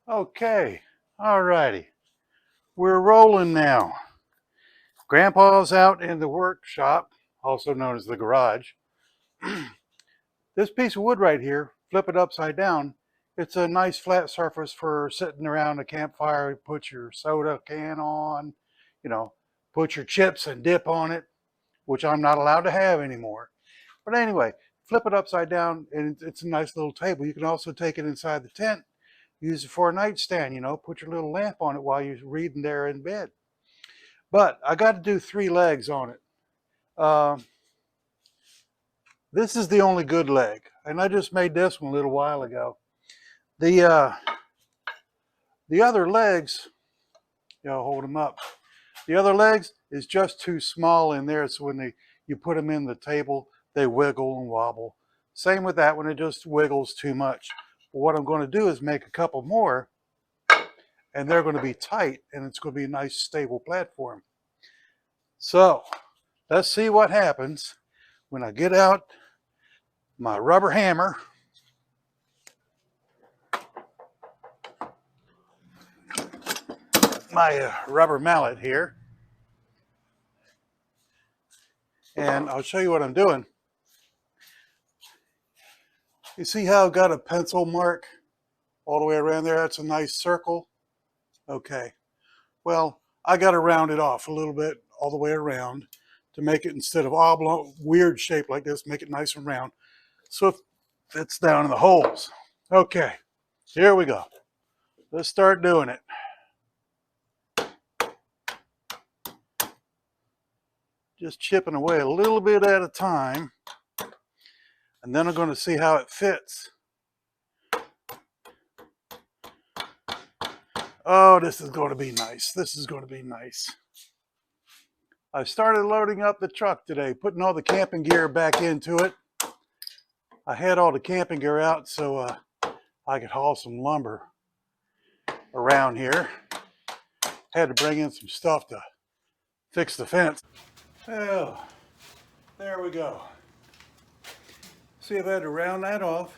Okay, alrighty. We're rolling now. Grandpa's out in the workshop, also known as the garage. This piece of wood right here, flip it upside down. It's a nice flat surface for sitting around a campfire. Put your soda can on, you know, put your chips and dip on it, which I'm not allowed to have anymore. But anyway, flip it upside down and it's a nice little table. You can also take it inside the tent, use it for a nightstand, put your little lamp on it while you're reading there in bed. But I got to do 3 legs on it. This is the only good leg, and I just made this one a little while ago. The the other legs, hold them up. The other legs is just too small in there, so when you put them in the table, they wiggle and wobble. Same with that one, it just wiggles too much. But what I'm going to do is make a couple more, and they're going to be tight, and it's going to be a nice stable platform. So let's see what happens when I get out my rubber hammer, my rubber mallet here, and I'll show you what I'm doing. You see how I've got a pencil mark all the way around there? That's a nice circle. Okay, well, I got to round it off a little bit all the way around to make it, instead of oblong, weird shape like this, make it nice and round so it fits down in the holes. Okay, here we go. Let's start doing it. Just chipping away a little bit at a time, and then I'm going to see how it fits. Oh, this is going to be nice. This is going to be nice. I started loading up the truck today, putting all the camping gear back into it. I had all the camping gear out so I could haul some lumber around here. Had to bring in some stuff to fix the fence. Oh, there we go. See, if I had to round that off,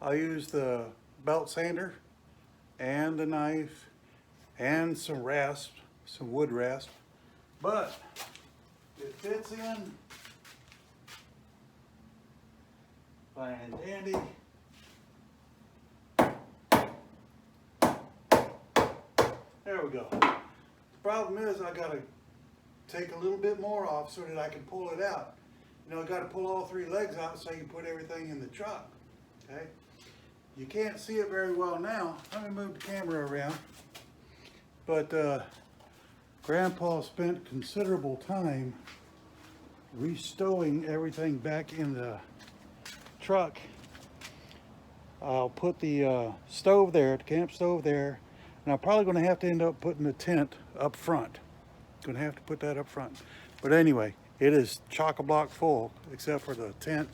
I used the belt sander and the knife and some rasp, some wood rasp, but it fits in fine and dandy. There we go. The problem is I gotta take a little bit more off so that I can pull it out. I gotta pull all 3 legs out so you can put everything in the truck, okay? You can't see it very well now. Let me move the camera around. But Grandpa spent considerable time restowing everything back in the truck. I'll put the stove there, the camp stove there, and I'm probably going to have to end up putting the tent up front. Going to have to put that up front. But anyway, it is chock-a-block full except for the tent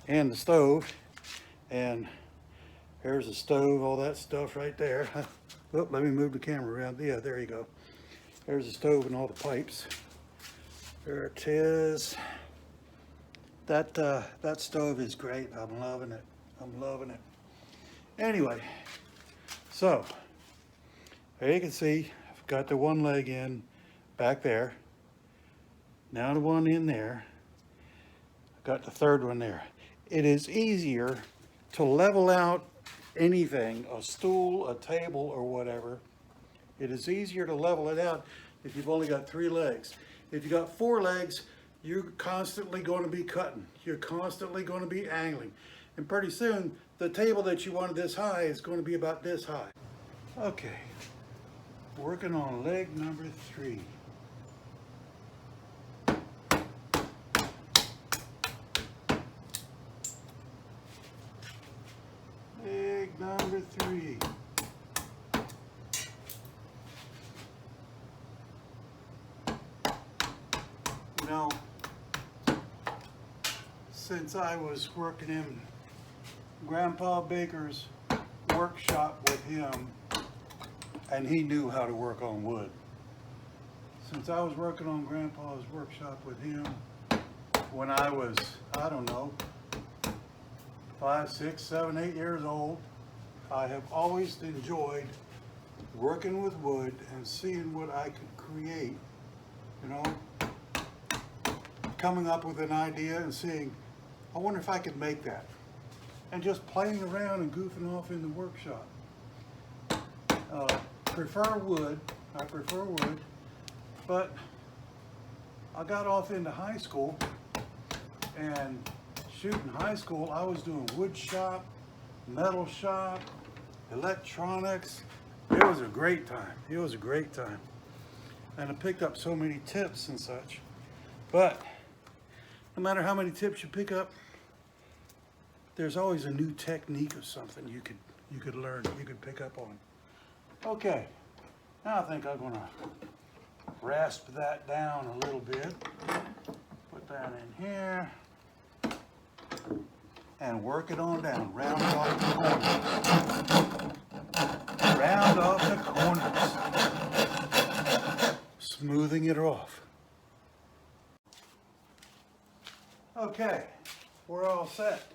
and the stove. And there's the stove, all that stuff right there. Oh, let me move the camera around. Yeah, there you go. There's the stove and all the pipes. There it is. That stove is great. I'm loving it. I'm loving it. Anyway, so there you can see I've got the one leg in back there. Now the one in there. I've got the third one there. It is easier to level out anything, a stool, a table, or whatever. It is easier to level it out if you've only got 3 legs. If you got 4 legs, you're constantly going to be cutting. You're constantly going to be angling. And pretty soon, the table that you wanted this high is going to be about this high. Okay, working on leg number 3. Leg number 3. Since I was working in Grandpa Baker's workshop with him, and he knew how to work on wood. Since I was working on Grandpa's workshop with him when I was, I don't know, 5, 6, 7, 8 years old, I have always enjoyed working with wood and seeing what I could create, you know, coming up with an idea and seeing, I wonder if I could make that, and just playing around and goofing off in the workshop. Prefer wood, I prefer wood, but I got off into high school, and shoot, in high school I was doing wood shop, metal shop, electronics. It was a great time. It was a great time. And I picked up so many tips and such. But no matter how many tips you pick up, there's always a new technique of something you could learn, you could pick up on. Okay, now I think I'm gonna rasp that down a little bit. Put that in here. And work it on down, round off the corners. Round off the corners. Smoothing it off. Okay, we're all set.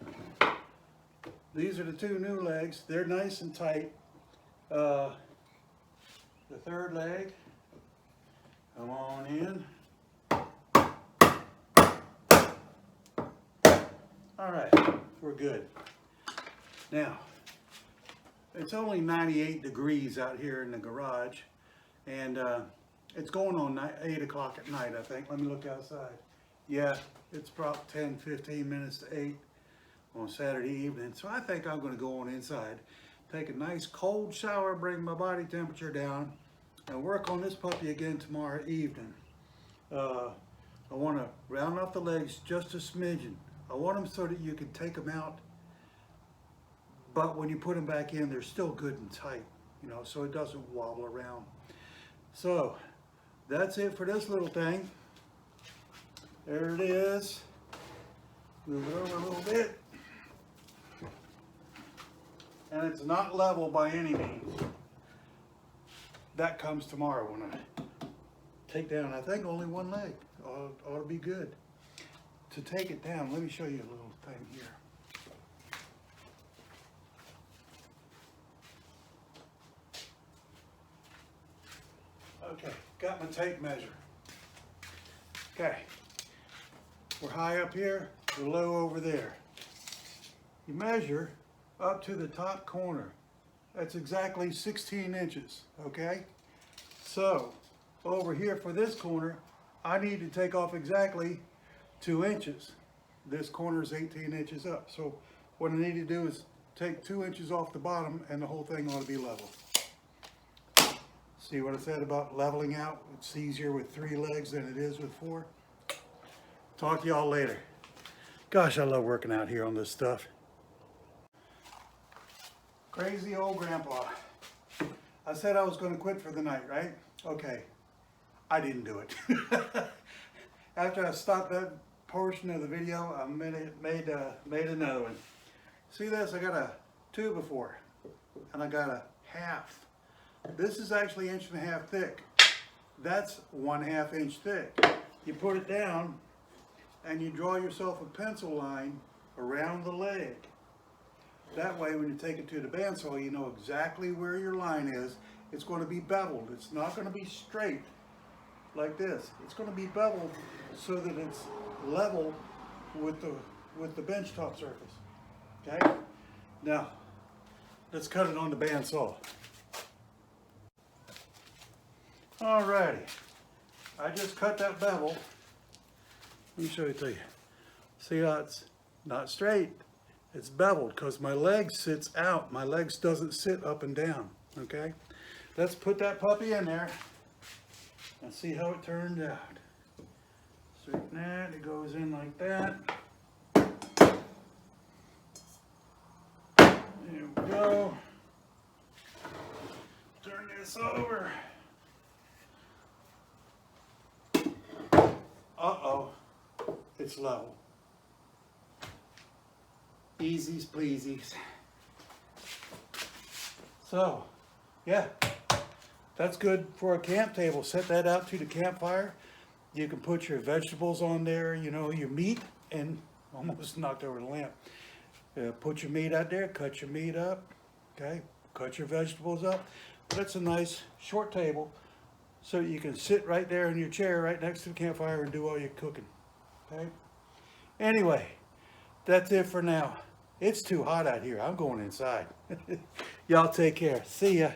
These are the two new legs. They're nice and tight. The third leg, come on in. All right, we're good. Now, it's only 98 degrees out here in the garage, and it's going on 8 o'clock at night, I think. Let me look outside. Yeah, it's about 10, 15 minutes to 8 on Saturday evening. So I think I'm gonna go on inside, take a nice cold shower, bring my body temperature down, and work on this puppy again tomorrow evening. I wanna round off the legs just a smidgen. I want them so that you can take them out, but when you put them back in, they're still good and tight, you know, so it doesn't wobble around. So that's it for this little thing. There it is. Move it over a little bit. And it's not level by any means. That comes tomorrow when I take down, I think, only one leg. Ought to be good. To take it down, let me show you a little thing here. Okay, got my tape measure. Okay, we're high up here, we're low over there. You measure up to the top corner. That's exactly 16 inches, okay? So, over here for this corner, I need to take off exactly 2 inches. This corner is 18 inches up. So what I need to do is take 2 inches off the bottom, and the whole thing ought to be level. See what I said about leveling out? It's easier with 3 legs than it is with 4. Talk to y'all later. Gosh, I love working out here on this stuff. Crazy old grandpa. I said I was going to quit for the night, right? Okay, I didn't do it. After I stopped that portion of the video, I made another one. See this? I got a 2 before, and I got a half. This is actually 1.5 inches thick. That's 1/2 inch thick. You put it down, and you draw yourself a pencil line around the leg. That way, when you take it to the bandsaw, you know exactly where your line is. It's going to be beveled. It's not going to be straight like this. It's going to be beveled so that it's level with the bench top surface. Okay? Now, let's cut it on the bandsaw. Alrighty. I just cut that bevel. Let me show it to you. See how it's not straight? It's beveled because my leg sits out. My legs doesn't sit up and down. Okay? Let's put that puppy in there and see how it turns out. Straighten that, it goes in like that. There we go. Turn this over. Uh-oh, it's level. Easies pleasies. So, yeah, that's good for a camp table. Set that out to the campfire. You can put your vegetables on there, you know, your meat, and almost knocked over the lamp. Put your meat out there, cut your meat up, okay? cut your vegetables up. But it's a nice short table so you can sit right there in your chair right next to the campfire and do all your cooking. Okay? Anyway, that's it for now. It's too hot out here. I'm going inside. Y'all take care. See ya.